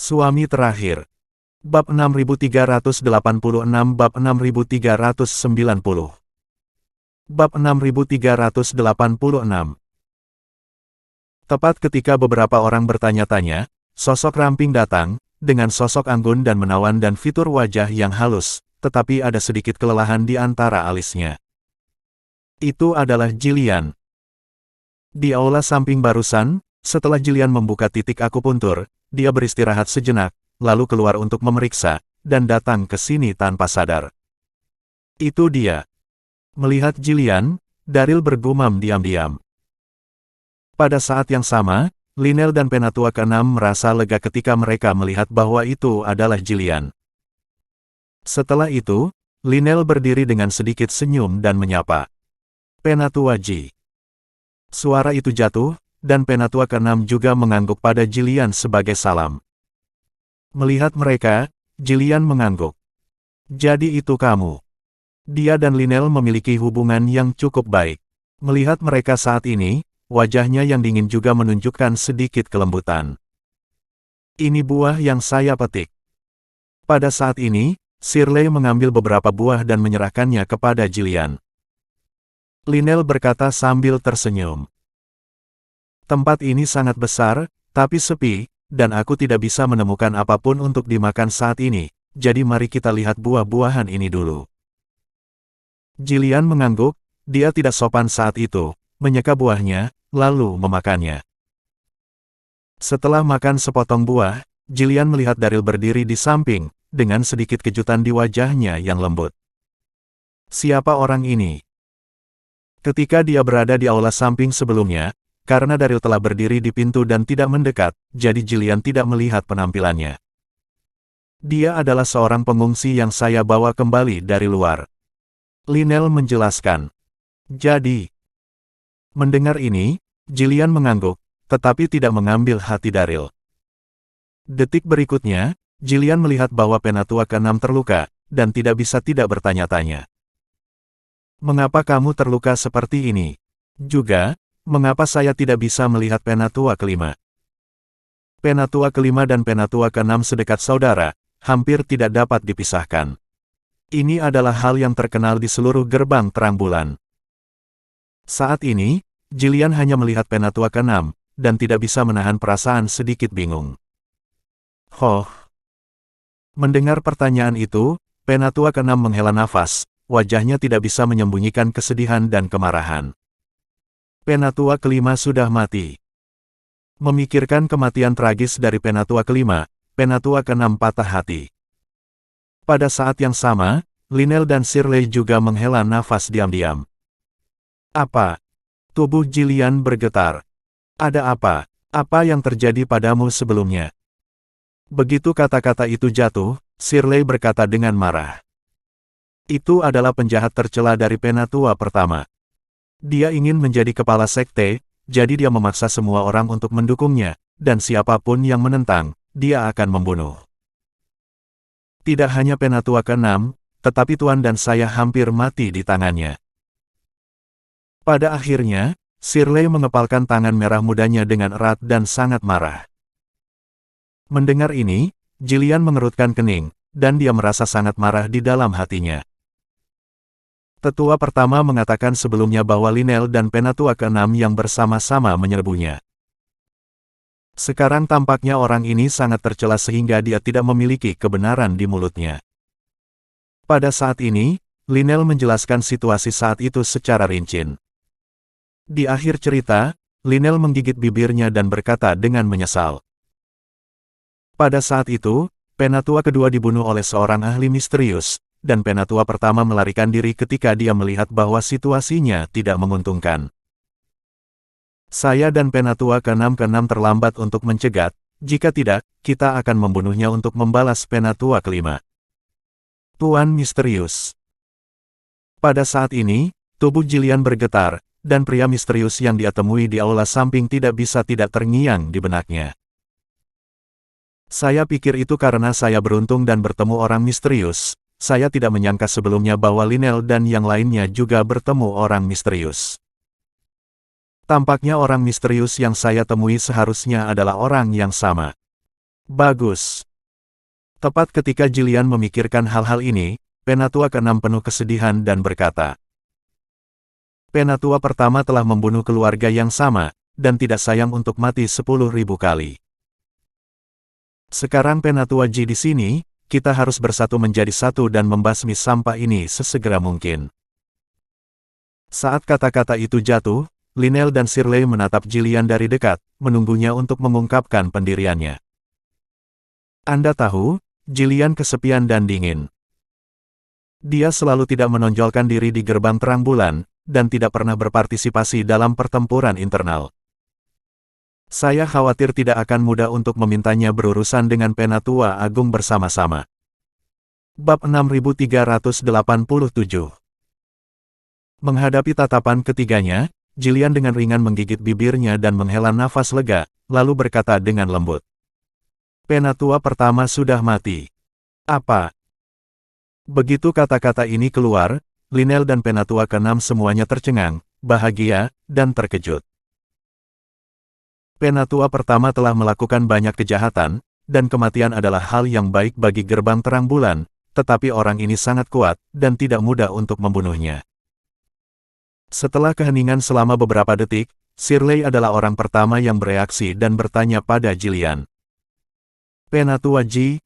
Suami terakhir. Bab 6386 Bab 6390 Bab 6386. Tepat ketika beberapa orang bertanya-tanya, sosok ramping datang, dengan sosok anggun dan menawan dan fitur wajah yang halus, tetapi ada sedikit kelelahan di antara alisnya. Itu adalah Jilian. Di aula samping barusan, setelah Jilian membuka titik akupuntur, dia beristirahat sejenak, lalu keluar untuk memeriksa, dan datang ke sini tanpa sadar. Itu dia. Melihat Jilian, Daryl bergumam diam-diam. Pada saat yang sama, Lynel dan Penatua ke-6 merasa lega ketika mereka melihat bahwa itu adalah Jilian. Setelah itu, Lynel berdiri dengan sedikit senyum dan menyapa. Penatua Ji. Suara itu jatuh, dan Penatua ke-6 juga mengangguk pada Jilian sebagai salam. Melihat mereka, Jilian mengangguk. Jadi itu kamu. Dia dan Lynel memiliki hubungan yang cukup baik. Melihat mereka saat ini, wajahnya yang dingin juga menunjukkan sedikit kelembutan. Ini buah yang saya petik. Pada saat ini, Shirley mengambil beberapa buah dan menyerahkannya kepada Jilian. Lynel berkata sambil tersenyum. Tempat ini sangat besar, tapi sepi, dan aku tidak bisa menemukan apapun untuk dimakan saat ini, jadi mari kita lihat buah-buahan ini dulu. Jilian mengangguk, dia tidak sopan saat itu, menyeka buahnya, lalu memakannya. Setelah makan sepotong buah, Jilian melihat Daryl berdiri di samping, dengan sedikit kejutan di wajahnya yang lembut. Siapa orang ini? Ketika dia berada di aula samping sebelumnya, karena Daryl telah berdiri di pintu dan tidak mendekat, jadi Jilian tidak melihat penampilannya. Dia adalah seorang pengungsi yang saya bawa kembali dari luar. Lynel menjelaskan. Jadi, mendengar ini, Jilian mengangguk, tetapi tidak mengambil hati Daryl. Detik berikutnya, Jilian melihat bahwa Penatua ke-6 terluka, dan tidak bisa tidak bertanya-tanya. Mengapa kamu terluka seperti ini? Juga, mengapa saya tidak bisa melihat Penatua ke-5? Penatua ke-5 dan Penatua ke-6 sedekat saudara, hampir tidak dapat dipisahkan. Ini adalah hal yang terkenal di seluruh gerbang terang bulan. Saat ini, Jilian hanya melihat Penatua ke-6, dan tidak bisa menahan perasaan sedikit bingung. Hoh! Mendengar pertanyaan itu, Penatua ke-6 menghela nafas, wajahnya tidak bisa menyembunyikan kesedihan dan kemarahan. Penatua ke-5 sudah mati. Memikirkan kematian tragis dari Penatua ke-5, Penatua ke-6 patah hati. Pada saat yang sama, Lynel dan Shirley juga menghela nafas diam-diam. Apa? Tubuh Jilian bergetar. Ada apa? Apa yang terjadi padamu sebelumnya? Begitu kata-kata itu jatuh, Shirley berkata dengan marah. Itu adalah penjahat tercela dari Penatua pertama. Dia ingin menjadi kepala sekte, jadi dia memaksa semua orang untuk mendukungnya, dan siapapun yang menentang, dia akan membunuh. Tidak hanya Penatua ke-6, tetapi Tuan dan saya hampir mati di tangannya. Pada akhirnya, Shirley mengepalkan tangan merah mudanya dengan erat dan sangat marah. Mendengar ini, Jilian mengerutkan kening, dan dia merasa sangat marah di dalam hatinya. Tetua pertama mengatakan sebelumnya bahwa Lynel dan Penatua ke-6 yang bersama-sama menyerbunya. Sekarang tampaknya orang ini sangat tercela sehingga dia tidak memiliki kebenaran di mulutnya. Pada saat ini, Lynel menjelaskan situasi saat itu secara rinci. Di akhir cerita, Lynel menggigit bibirnya dan berkata dengan menyesal. Pada saat itu, Penatua kedua dibunuh oleh seorang ahli misterius, dan Penatua pertama melarikan diri ketika dia melihat bahwa situasinya tidak menguntungkan. Saya dan Penatua ke-6 terlambat untuk mencegat, jika tidak, kita akan membunuhnya untuk membalas Penatua ke-5. Tuan misterius. Pada saat ini, tubuh Jilian bergetar, dan pria misterius yang dia temui di aula samping tidak bisa tidak terngiang di benaknya. Saya pikir itu karena saya beruntung dan bertemu orang misterius. Saya tidak menyangka sebelumnya bahwa Lynel dan yang lainnya juga bertemu orang misterius. Tampaknya orang misterius yang saya temui seharusnya adalah orang yang sama. Bagus. Tepat ketika Jilian memikirkan hal-hal ini, Penatua ke-6 penuh kesedihan dan berkata, Penatua pertama telah membunuh keluarga yang sama, dan tidak sayang untuk mati 10.000 kali. Sekarang Penatua Ji di sini, kita harus bersatu menjadi satu dan membasmi sampah ini sesegera mungkin. Saat kata-kata itu jatuh, Lynel dan Shirley menatap Jilian dari dekat, menunggunya untuk mengungkapkan pendiriannya. Anda tahu, Jilian kesepian dan dingin. Dia selalu tidak menonjolkan diri di gerbang terang bulan, dan tidak pernah berpartisipasi dalam pertempuran internal. Saya khawatir tidak akan mudah untuk memintanya berurusan dengan Penatua Agung bersama-sama. Bab 6387. Menghadapi tatapan ketiganya, Jilian dengan ringan menggigit bibirnya dan menghela nafas lega, lalu berkata dengan lembut. Penatua pertama sudah mati. Apa? Begitu kata-kata ini keluar, Lynel dan Penatua ke-6 semuanya tercengang, bahagia, dan terkejut. Penatua pertama telah melakukan banyak kejahatan, dan kematian adalah hal yang baik bagi gerbang terang bulan, tetapi orang ini sangat kuat, dan tidak mudah untuk membunuhnya. Setelah keheningan selama beberapa detik, Shirley adalah orang pertama yang bereaksi dan bertanya pada Jilian. Penatua Ji,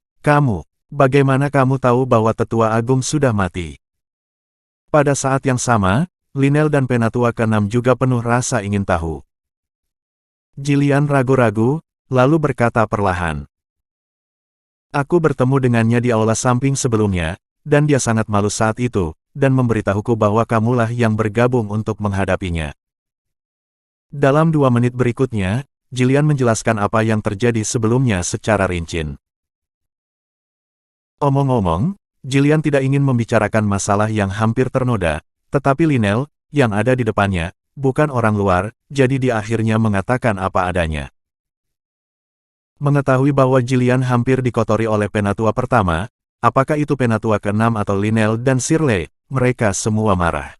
bagaimana kamu tahu bahwa Tetua Agung sudah mati? Pada saat yang sama, Lynel dan Penatua ke-6 juga penuh rasa ingin tahu. Jilian ragu-ragu, lalu berkata perlahan. Aku bertemu dengannya di aula samping sebelumnya, dan dia sangat malu saat itu, dan memberitahuku bahwa kamulah yang bergabung untuk menghadapinya. Dalam 2 menit berikutnya, Jilian menjelaskan apa yang terjadi sebelumnya secara rinci. Omong-omong, Jilian tidak ingin membicarakan masalah yang hampir ternoda, tetapi Lynel, yang ada di depannya, bukan orang luar, jadi dia akhirnya mengatakan apa adanya. Mengetahui bahwa Jilian hampir dikotori oleh Penatua pertama, apakah itu Penatua ke-6 atau Lynel dan Shirley, mereka semua marah.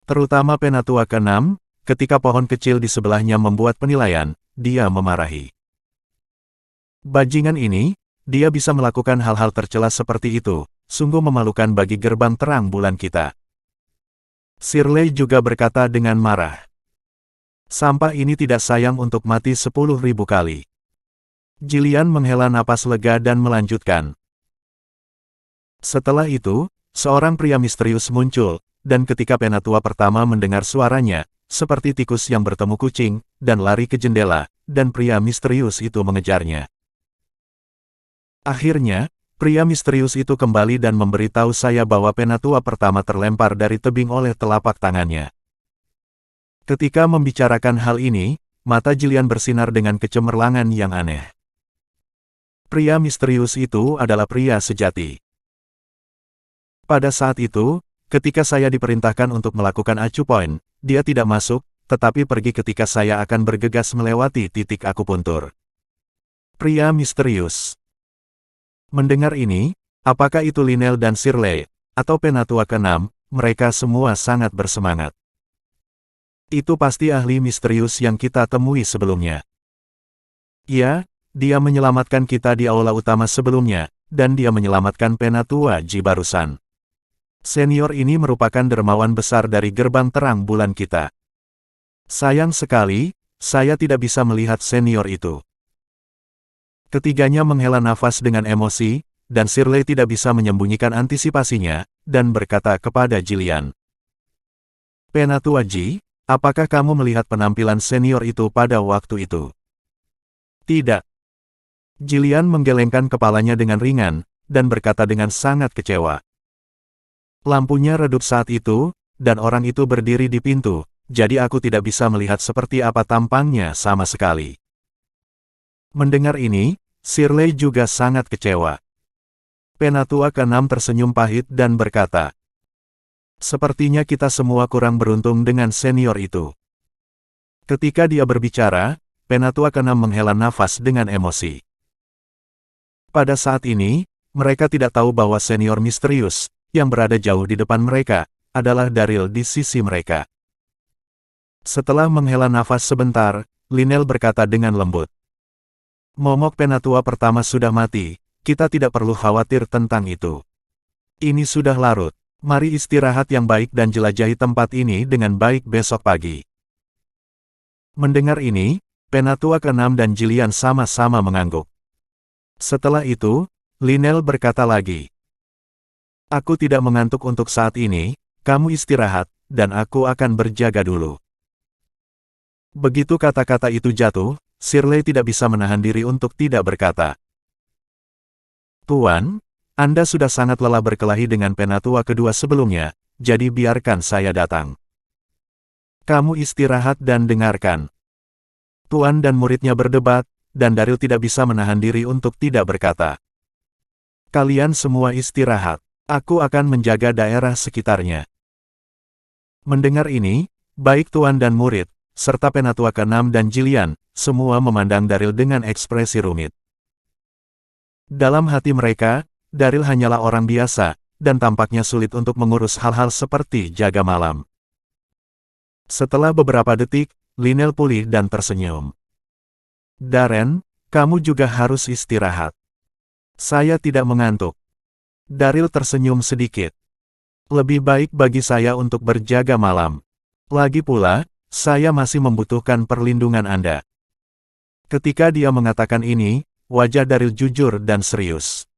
Terutama Penatua ke-6, ketika pohon kecil di sebelahnya membuat penilaian, dia memarahi. Bajingan ini, dia bisa melakukan hal-hal tercela seperti itu, sungguh memalukan bagi gerbang terang bulan kita. Shirley juga berkata dengan marah. Sampah ini tidak sayang untuk mati 10.000 kali. Jilian menghela napas lega dan melanjutkan. Setelah itu, seorang pria misterius muncul, dan ketika Penatua pertama mendengar suaranya, seperti tikus yang bertemu kucing, dan lari ke jendela, dan pria misterius itu mengejarnya. Akhirnya, pria misterius itu kembali dan memberitahu saya bahwa Penatua pertama terlempar dari tebing oleh telapak tangannya. Ketika membicarakan hal ini, mata Jilian bersinar dengan kecemerlangan yang aneh. Pria misterius itu adalah pria sejati. Pada saat itu, ketika saya diperintahkan untuk melakukan acu poin, dia tidak masuk, tetapi pergi ketika saya akan bergegas melewati titik akupuntur. Pria misterius. Mendengar ini, apakah itu Lynel dan Shirley, atau Penatua ke-6, mereka semua sangat bersemangat. Itu pasti ahli misterius yang kita temui sebelumnya. Ya, dia menyelamatkan kita di aula utama sebelumnya, dan dia menyelamatkan Penatua Ji barusan. Senior ini merupakan dermawan besar dari gerbang terang bulan kita. Sayang sekali, saya tidak bisa melihat senior itu. Ketiganya menghela nafas dengan emosi, dan Shirley tidak bisa menyembunyikan antisipasinya, dan berkata kepada Jilian. Penatua Ji, apakah kamu melihat penampilan senior itu pada waktu itu? Tidak. Jilian menggelengkan kepalanya dengan ringan, dan berkata dengan sangat kecewa. Lampunya redup saat itu, dan orang itu berdiri di pintu, jadi aku tidak bisa melihat seperti apa tampangnya sama sekali. Mendengar ini, Shirley juga sangat kecewa. Penatua ke-6 tersenyum pahit dan berkata, sepertinya kita semua kurang beruntung dengan senior itu. Ketika dia berbicara, Penatua ke-6 menghela nafas dengan emosi. Pada saat ini, mereka tidak tahu bahwa senior misterius, yang berada jauh di depan mereka, adalah Daryl di sisi mereka. Setelah menghela nafas sebentar, Lynel berkata dengan lembut. Momok Penatua pertama sudah mati, kita tidak perlu khawatir tentang itu. Ini sudah larut. Mari istirahat yang baik dan jelajahi tempat ini dengan baik besok pagi. Mendengar ini, Penatua ke-6 dan Jilian sama-sama mengangguk. Setelah itu, Lynel berkata lagi. Aku tidak mengantuk untuk saat ini, kamu istirahat, dan aku akan berjaga dulu. Begitu kata-kata itu jatuh, Shirley tidak bisa menahan diri untuk tidak berkata. Tuan, Anda sudah sangat lelah berkelahi dengan Penatua kedua sebelumnya, jadi biarkan saya datang. Kamu istirahat dan dengarkan. Tuan dan muridnya berdebat, dan Daryl tidak bisa menahan diri untuk tidak berkata. Kalian semua istirahat, aku akan menjaga daerah sekitarnya. Mendengar ini, baik Tuan dan murid, serta Penatua ke-6 dan Jilian, semua memandang Daryl dengan ekspresi rumit. Dalam hati mereka, Daryl hanyalah orang biasa, dan tampaknya sulit untuk mengurus hal-hal seperti jaga malam. Setelah beberapa detik, Lynel pulih dan tersenyum. Darren, kamu juga harus istirahat. Saya tidak mengantuk. Daryl tersenyum sedikit. Lebih baik bagi saya untuk berjaga malam. Lagi pula, saya masih membutuhkan perlindungan Anda. Ketika dia mengatakan ini, wajah Daryl jujur dan serius.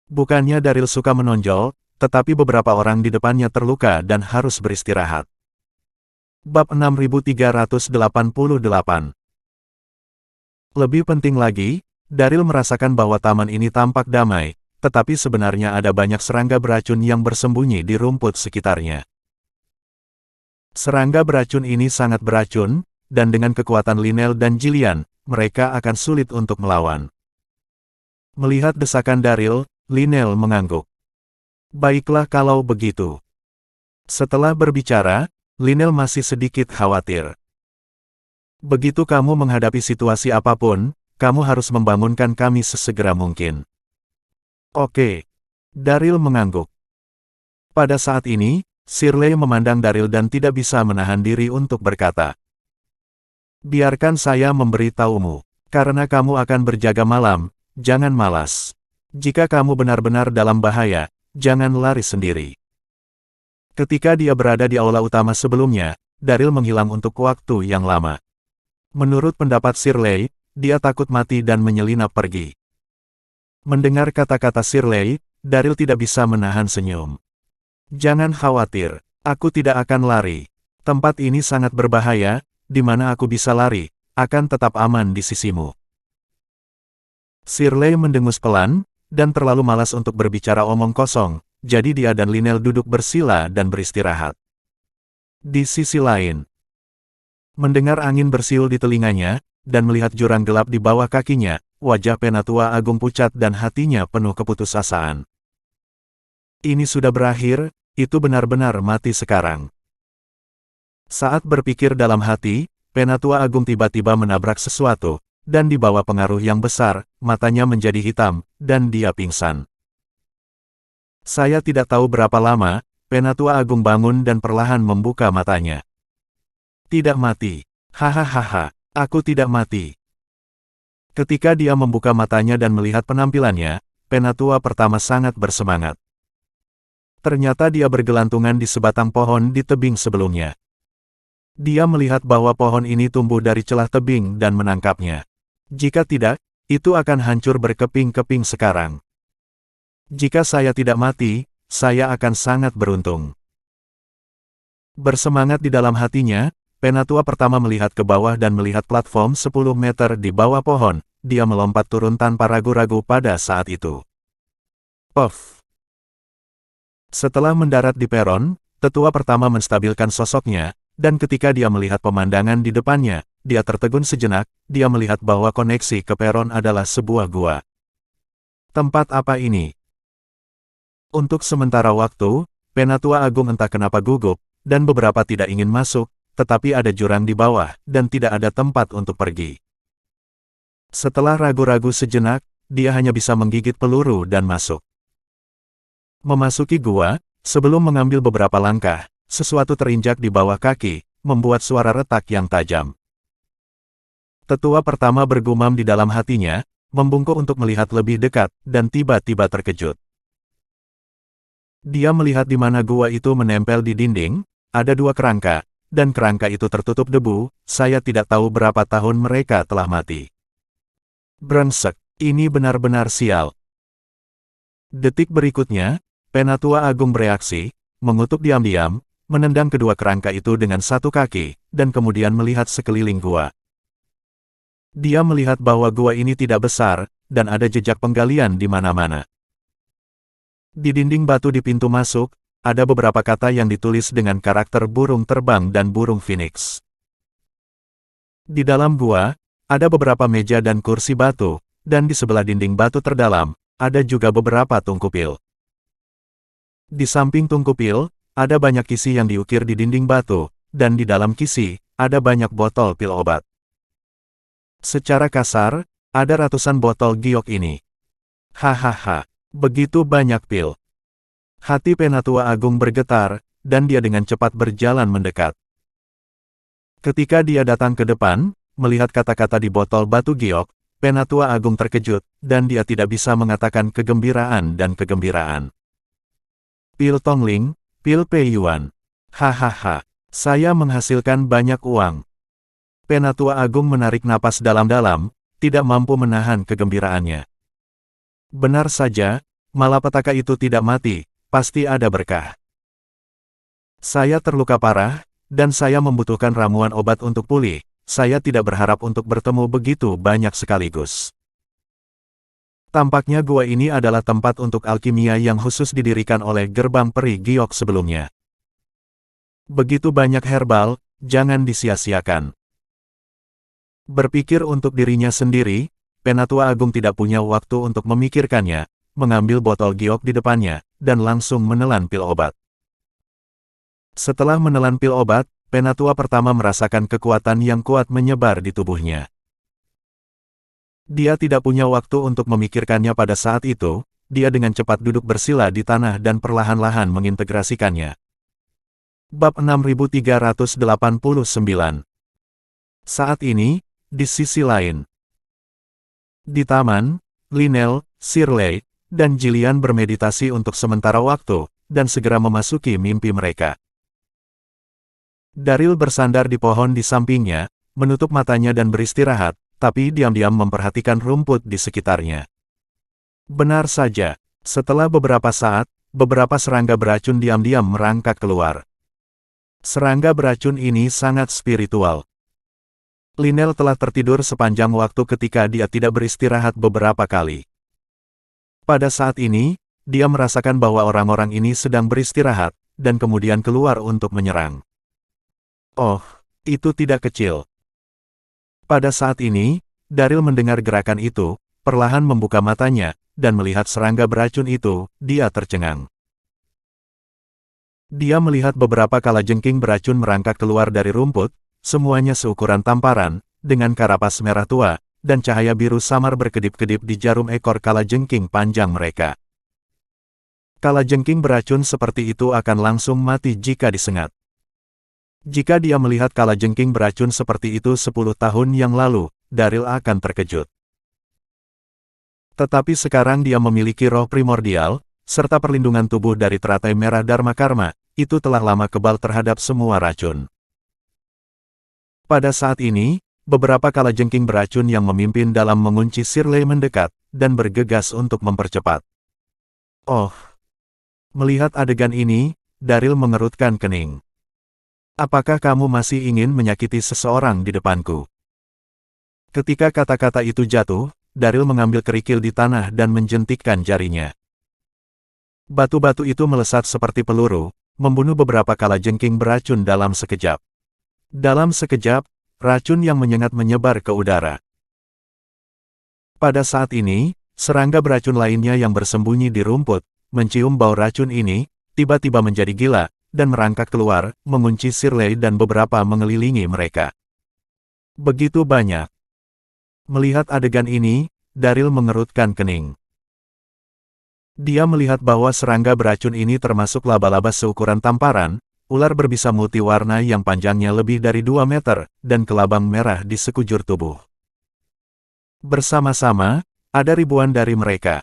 Bukannya Daryl suka menonjol, tetapi beberapa orang di depannya terluka dan harus beristirahat. Bab 6388. Lebih penting lagi, Daryl merasakan bahwa taman ini tampak damai, tetapi sebenarnya ada banyak serangga beracun yang bersembunyi di rumput sekitarnya. Serangga beracun ini sangat beracun, dan dengan kekuatan Lynel dan Jilian, mereka akan sulit untuk melawan. Melihat desakan Daryl, Lynel mengangguk. Baiklah kalau begitu. Setelah berbicara, Lynel masih sedikit khawatir. Begitu kamu menghadapi situasi apapun, kamu harus membangunkan kami sesegera mungkin. Oke. Daryl mengangguk. Pada saat ini, Shirley memandang Daryl dan tidak bisa menahan diri untuk berkata. Biarkan saya memberitahumu, karena kamu akan berjaga malam, jangan malas. Jika kamu benar-benar dalam bahaya, jangan lari sendiri. Ketika dia berada di aula utama sebelumnya, Daryl menghilang untuk waktu yang lama. Menurut pendapat Shirley, dia takut mati dan menyelinap pergi. Mendengar kata-kata Shirley, Daryl tidak bisa menahan senyum. Jangan khawatir, aku tidak akan lari. Tempat ini sangat berbahaya, di mana aku bisa lari, akan tetap aman di sisimu. Shirley mendengus pelan, dan terlalu malas untuk berbicara omong kosong, jadi dia dan Lynel duduk bersila dan beristirahat. Di sisi lain, mendengar angin bersiul di telinganya, dan melihat jurang gelap di bawah kakinya, wajah Penatua Agung pucat dan hatinya penuh keputusasaan. Ini sudah berakhir, itu benar-benar mati sekarang. Saat berpikir dalam hati, Penatua Agung tiba-tiba menabrak sesuatu, dan di bawah pengaruh yang besar, matanya menjadi hitam, dan dia pingsan. Saya tidak tahu berapa lama, Penatua Agung bangun dan perlahan membuka matanya. Tidak mati. Hahaha, aku tidak mati. Ketika dia membuka matanya dan melihat penampilannya, Penatua pertama sangat bersemangat. Ternyata dia bergelantungan di sebatang pohon di tebing sebelumnya. Dia melihat bahwa pohon ini tumbuh dari celah tebing dan menangkapnya. Jika tidak, itu akan hancur berkeping-keping sekarang. Jika saya tidak mati, saya akan sangat beruntung. Bersemangat di dalam hatinya, Penatua pertama melihat ke bawah dan melihat platform 10 meter di bawah pohon. Dia melompat turun tanpa ragu-ragu pada saat itu. Puff. Setelah mendarat di peron, tetua pertama menstabilkan sosoknya, dan ketika dia melihat pemandangan di depannya, dia tertegun sejenak, dia melihat bahwa koneksi ke peron adalah sebuah gua. Tempat apa ini? Untuk sementara waktu, Penatua Agung entah kenapa gugup, dan beberapa tidak ingin masuk, tetapi ada jurang di bawah, dan tidak ada tempat untuk pergi. Setelah ragu-ragu sejenak, dia hanya bisa menggigit peluru dan masuk. Memasuki gua, sebelum mengambil beberapa langkah, sesuatu terinjak di bawah kaki, membuat suara retak yang tajam. Tetua pertama bergumam di dalam hatinya, membungkuk untuk melihat lebih dekat, dan tiba-tiba terkejut. Dia melihat di mana gua itu menempel di dinding, ada dua kerangka, dan kerangka itu tertutup debu, saya tidak tahu berapa tahun mereka telah mati. Brengsek, ini benar-benar sial. Detik berikutnya, Penatua Agung bereaksi, mengutuk diam-diam, menendang kedua kerangka itu dengan satu kaki, dan kemudian melihat sekeliling gua. Dia melihat bahwa gua ini tidak besar, dan ada jejak penggalian di mana-mana. Di dinding batu di pintu masuk, ada beberapa kata yang ditulis dengan karakter burung terbang dan burung phoenix. Di dalam gua, ada beberapa meja dan kursi batu, dan di sebelah dinding batu terdalam, ada juga beberapa tungku pil. Di samping tungku pil, ada banyak kisi yang diukir di dinding batu, dan di dalam kisi, ada banyak botol pil obat. Secara kasar, ada ratusan botol giok ini. Hahaha, begitu banyak pil. Hati Penatua Agung bergetar, dan dia dengan cepat berjalan mendekat. Ketika dia datang ke depan, melihat kata-kata di botol batu giok, Penatua Agung terkejut, dan dia tidak bisa mengatakan kegembiraan dan kegembiraan. Pil Tongling, pil Pei Yuan. Hahaha, saya menghasilkan banyak uang. Penatua Agung menarik napas dalam-dalam, tidak mampu menahan kegembiraannya. Benar saja, malapetaka itu tidak mati, pasti ada berkah. Saya terluka parah, dan saya membutuhkan ramuan obat untuk pulih. Saya tidak berharap untuk bertemu begitu banyak sekaligus. Tampaknya gua ini adalah tempat untuk alkimia yang khusus didirikan oleh gerbang peri giok sebelumnya. Begitu banyak herbal, jangan disia-siakan. Berpikir untuk dirinya sendiri, Penatua Agung tidak punya waktu untuk memikirkannya, mengambil botol giok di depannya, dan langsung menelan pil obat. Setelah menelan pil obat, Penatua pertama merasakan kekuatan yang kuat menyebar di tubuhnya. Dia tidak punya waktu untuk memikirkannya pada saat itu, dia dengan cepat duduk bersila di tanah dan perlahan-lahan mengintegrasikannya. Bab 6389. Saat ini, di sisi lain. Di taman, Lynel, Shirley, dan Jillian bermeditasi untuk sementara waktu, dan segera memasuki mimpi mereka. Daryl bersandar di pohon di sampingnya, menutup matanya dan beristirahat, tapi diam-diam memperhatikan rumput di sekitarnya. Benar saja, setelah beberapa saat, beberapa serangga beracun diam-diam merangkak keluar. Serangga beracun ini sangat spiritual. Lynel telah tertidur sepanjang waktu ketika dia tidak beristirahat beberapa kali. Pada saat ini, dia merasakan bahwa orang-orang ini sedang beristirahat, dan kemudian keluar untuk menyerang. Oh, itu tidak kecil. Pada saat ini, Daryl mendengar gerakan itu, perlahan membuka matanya, dan melihat serangga beracun itu, dia tercengang. Dia melihat beberapa kalajengking beracun merangkak keluar dari rumput, semuanya seukuran tamparan, dengan karapas merah tua, dan cahaya biru samar berkedip-kedip di jarum ekor kalajengking panjang mereka. Kalajengking beracun seperti itu akan langsung mati jika disengat. Jika dia melihat kalajengking beracun seperti itu 10 tahun yang lalu, Daryl akan terkejut. Tetapi sekarang dia memiliki roh primordial, serta perlindungan tubuh dari teratai merah Dharma Karma, itu telah lama kebal terhadap semua racun. Pada saat ini, beberapa kalajengking beracun yang memimpin dalam mengunci Shirley mendekat, dan bergegas untuk mempercepat. Oh! Melihat adegan ini, Daryl mengerutkan kening. Apakah kamu masih ingin menyakiti seseorang di depanku? Ketika kata-kata itu jatuh, Daryl mengambil kerikil di tanah dan menjentikkan jarinya. Batu-batu itu melesat seperti peluru, membunuh beberapa kalajengking beracun dalam sekejap. Dalam sekejap, racun yang menyengat menyebar ke udara. Pada saat ini, serangga beracun lainnya yang bersembunyi di rumput, mencium bau racun ini, tiba-tiba menjadi gila, dan merangkak keluar, mengunci Shirley dan beberapa mengelilingi mereka. Begitu banyak. Melihat adegan ini, Daryl mengerutkan kening. Dia melihat bahwa serangga beracun ini termasuk laba-laba seukuran tamparan, ular berbisa multiwarna yang panjangnya lebih dari 2 meter, dan kelabang merah di sekujur tubuh. Bersama-sama, ada ribuan dari mereka.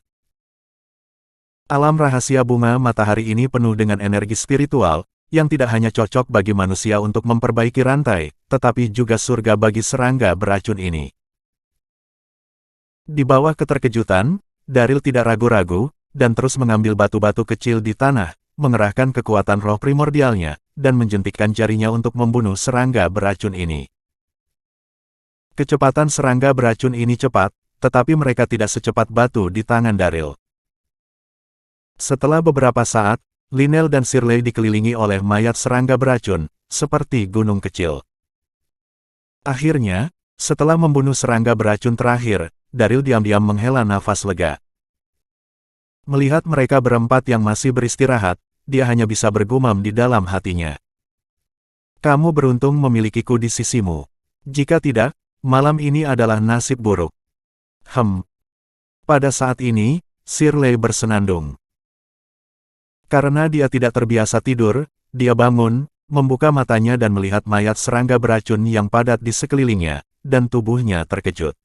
Alam rahasia bunga matahari ini penuh dengan energi spiritual, yang tidak hanya cocok bagi manusia untuk memperbaiki rantai, tetapi juga surga bagi serangga beracun ini. Di bawah keterkejutan, Daryl tidak ragu-ragu, dan terus mengambil batu-batu kecil di tanah, mengerahkan kekuatan roh primordialnya, dan menjentikkan jarinya untuk membunuh serangga beracun ini. Kecepatan serangga beracun ini cepat, tetapi mereka tidak secepat batu di tangan Daryl. Setelah beberapa saat, Lynel dan Shirley dikelilingi oleh mayat serangga beracun, seperti gunung kecil. Akhirnya, setelah membunuh serangga beracun terakhir, Daryl diam-diam menghela nafas lega. Melihat mereka berempat yang masih beristirahat, dia hanya bisa bergumam di dalam hatinya. Kamu beruntung memilikiku di sisimu. Jika tidak, malam ini adalah nasib buruk. Pada saat ini, Shirley bersenandung. Karena dia tidak terbiasa tidur, dia bangun, membuka matanya dan melihat mayat serangga beracun yang padat di sekelilingnya, dan tubuhnya terkejut.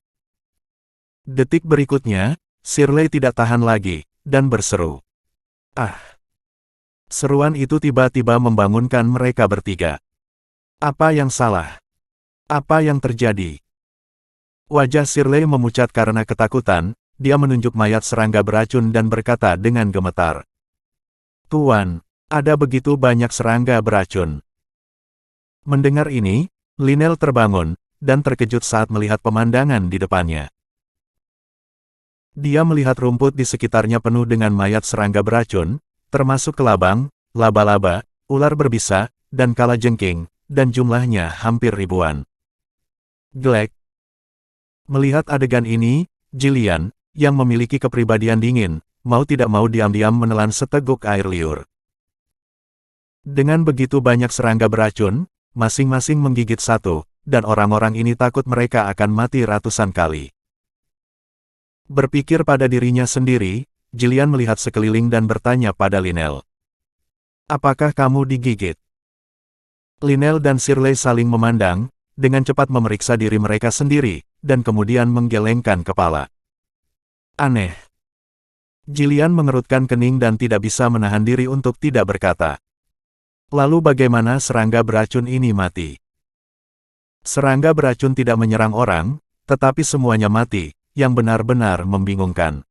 Detik berikutnya, Shirley tidak tahan lagi, dan berseru. Ah! Seruan itu tiba-tiba membangunkan mereka bertiga. Apa yang salah? Apa yang terjadi? Wajah Shirley memucat karena ketakutan, dia menunjuk mayat serangga beracun dan berkata dengan gemetar. Tuan, ada begitu banyak serangga beracun. Mendengar ini, Lynel terbangun, dan terkejut saat melihat pemandangan di depannya. Dia melihat rumput di sekitarnya penuh dengan mayat serangga beracun, termasuk kelabang, laba-laba, ular berbisa, dan kalajengking, dan jumlahnya hampir ribuan. Glek. Melihat adegan ini, Jillian, yang memiliki kepribadian dingin, mau tidak mau diam-diam menelan seteguk air liur. Dengan begitu banyak serangga beracun, masing-masing menggigit satu, dan orang-orang ini takut mereka akan mati ratusan kali. Berpikir pada dirinya sendiri, Jillian melihat sekeliling dan bertanya pada Lynel. Apakah kamu digigit? Lynel dan Shirley saling memandang, dengan cepat memeriksa diri mereka sendiri, dan kemudian menggelengkan kepala. Aneh. Jillian mengerutkan kening dan tidak bisa menahan diri untuk tidak berkata. Lalu bagaimana serangga beracun ini mati? Serangga beracun tidak menyerang orang, tetapi semuanya mati, yang benar-benar membingungkan.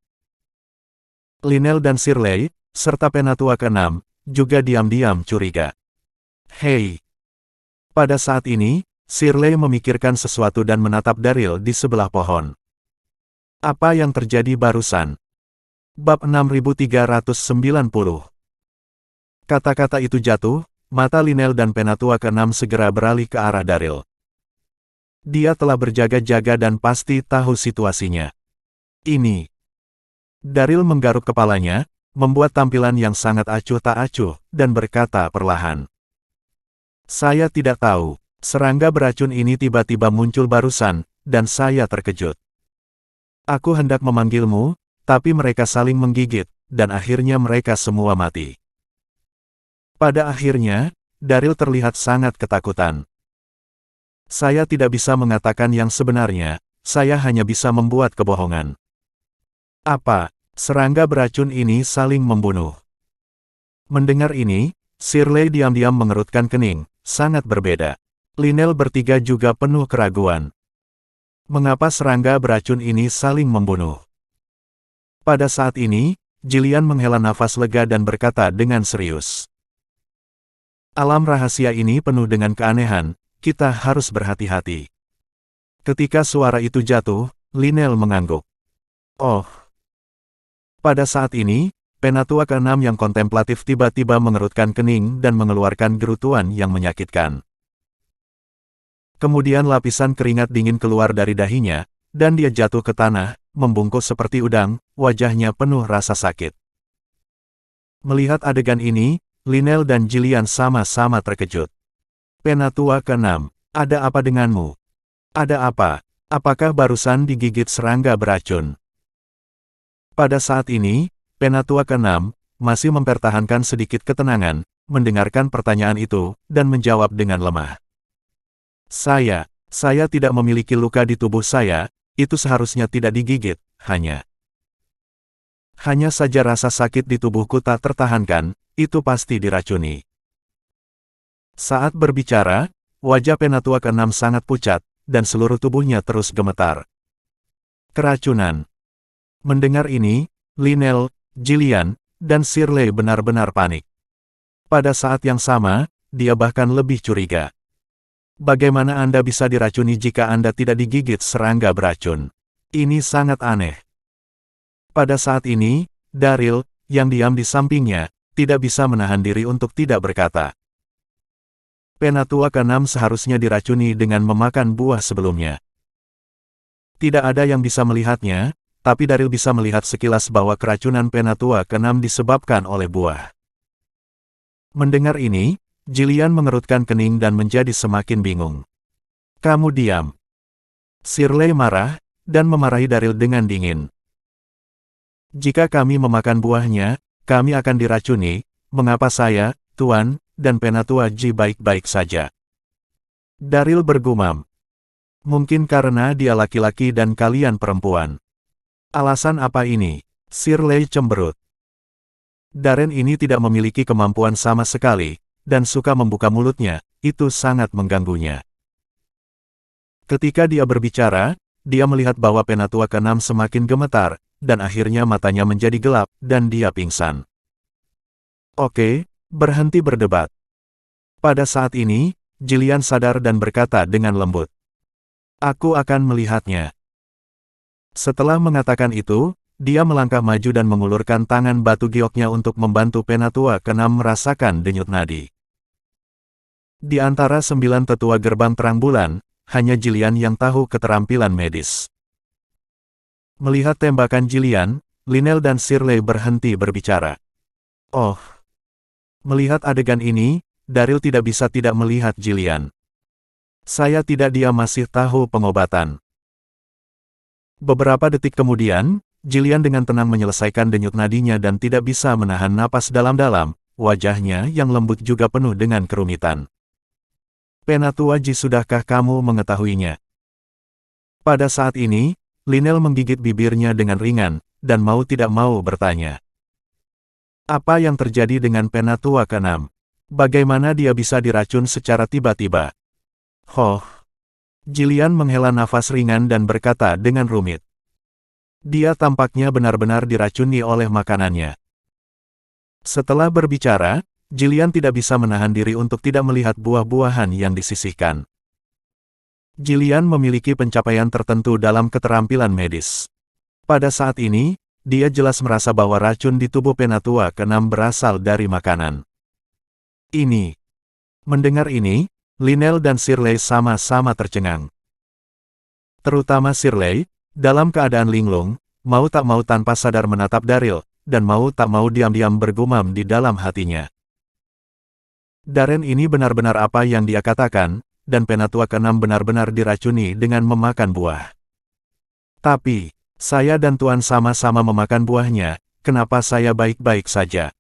Lynel dan Shirley, serta Penatua ke-6, juga diam-diam curiga. Hei! Pada saat ini, Shirley memikirkan sesuatu dan menatap Daryl di sebelah pohon. Apa yang terjadi barusan? Bab 6390. Kata-kata itu jatuh, mata Lynel dan Penatua ke-6 segera beralih ke arah Daryl. Dia telah berjaga-jaga dan pasti tahu situasinya. Ini. Daryl menggaruk kepalanya, membuat tampilan yang sangat acuh tak acuh, dan berkata perlahan. Saya tidak tahu, serangga beracun ini tiba-tiba muncul barusan, dan saya terkejut. Aku hendak memanggilmu, tapi mereka saling menggigit, dan akhirnya mereka semua mati. Pada akhirnya, Daryl terlihat sangat ketakutan. Saya tidak bisa mengatakan yang sebenarnya, saya hanya bisa membuat kebohongan. Apa, serangga beracun ini saling membunuh? Mendengar ini, Shirley diam-diam mengerutkan kening, sangat berbeda. Lynel bertiga juga penuh keraguan. Mengapa serangga beracun ini saling membunuh? Pada saat ini, Jillian menghela nafas lega dan berkata dengan serius. Alam rahasia ini penuh dengan keanehan, kita harus berhati-hati. Ketika suara itu jatuh, Lynel mengangguk. Oh. Pada saat ini, Penatua ke-6 yang kontemplatif tiba-tiba mengerutkan kening dan mengeluarkan gerutuan yang menyakitkan. Kemudian lapisan keringat dingin keluar dari dahinya, dan dia jatuh ke tanah, membungkuk seperti udang, wajahnya penuh rasa sakit. Melihat adegan ini, Lynel dan Jillian sama-sama terkejut. Penatua ke-6, ada apa denganmu? Ada apa? Apakah barusan digigit serangga beracun? Pada saat ini, Penatua ke-6 masih mempertahankan sedikit ketenangan, mendengarkan pertanyaan itu, dan menjawab dengan lemah. Saya tidak memiliki luka di tubuh saya, itu seharusnya tidak digigit, hanya saja rasa sakit di tubuhku tak tertahankan, itu pasti diracuni. Saat berbicara, wajah Penatua ke-6 sangat pucat, dan seluruh tubuhnya terus gemetar. Keracunan. Mendengar ini, Lynel, Jillian, dan Shirley benar-benar panik. Pada saat yang sama, dia bahkan lebih curiga. Bagaimana Anda bisa diracuni jika Anda tidak digigit serangga beracun? Ini sangat aneh. Pada saat ini, Daryl, yang diam di sampingnya, tidak bisa menahan diri untuk tidak berkata. Penatua ke-6 seharusnya diracuni dengan memakan buah sebelumnya. Tidak ada yang bisa melihatnya, tapi Daryl bisa melihat sekilas bahwa keracunan Penatua ke-6 disebabkan oleh buah. Mendengar ini, Jillian mengerutkan kening dan menjadi semakin bingung. Kamu diam. Shirley marah, dan memarahi Daryl dengan dingin. Jika kami memakan buahnya, kami akan diracuni, mengapa saya, Tuan, dan Penatua Ji baik-baik saja? Daryl bergumam. Mungkin karena dia laki-laki dan kalian perempuan. Alasan apa ini? Shirley cemberut. Darren ini tidak memiliki kemampuan sama sekali, dan suka membuka mulutnya, itu sangat mengganggunya. Ketika dia berbicara, dia melihat bahwa Penatua ke-6 semakin gemetar, dan akhirnya matanya menjadi gelap, dan dia pingsan. Oke, berhenti berdebat. Pada saat ini, Jillian sadar dan berkata dengan lembut. Aku akan melihatnya. Setelah mengatakan itu, dia melangkah maju dan mengulurkan tangan batu gioknya untuk membantu Penatua ke-6 merasakan denyut nadi. Di antara 9 tetua gerbang terang bulan, hanya Jillian yang tahu keterampilan medis. Melihat tembakan Jillian, Lynel dan Shirley berhenti berbicara. Oh. Melihat adegan ini, Daryl tidak bisa tidak melihat Jillian. Saya tidak dia masih tahu pengobatan. Beberapa detik kemudian, Jillian dengan tenang menyelesaikan denyut nadinya dan tidak bisa menahan napas dalam-dalam, wajahnya yang lembut juga penuh dengan kerumitan. Penatua Ji, sudahkah kamu mengetahuinya? Pada saat ini, Lynel menggigit bibirnya dengan ringan, dan mau tidak mau bertanya. Apa yang terjadi dengan Penatua ke-6? Bagaimana dia bisa diracun secara tiba-tiba? Hoh! Jillian menghela nafas ringan dan berkata dengan rumit. Dia tampaknya benar-benar diracuni oleh makanannya. Setelah berbicara, Jillian tidak bisa menahan diri untuk tidak melihat buah-buahan yang disisihkan. Jillian memiliki pencapaian tertentu dalam keterampilan medis. Pada saat ini, dia jelas merasa bahwa racun di tubuh Penatua ke-6 berasal dari makanan. Ini. Mendengar ini, Lynel dan Shirley sama-sama tercengang. Terutama Shirley, dalam keadaan linglung, mau tak mau tanpa sadar menatap Daryl, dan mau tak mau diam-diam bergumam di dalam hatinya. Darren ini benar-benar apa yang dia katakan, dan Penatua ke-6 benar-benar diracuni dengan memakan buah. Tapi, saya dan Tuan sama-sama memakan buahnya, kenapa saya baik-baik saja?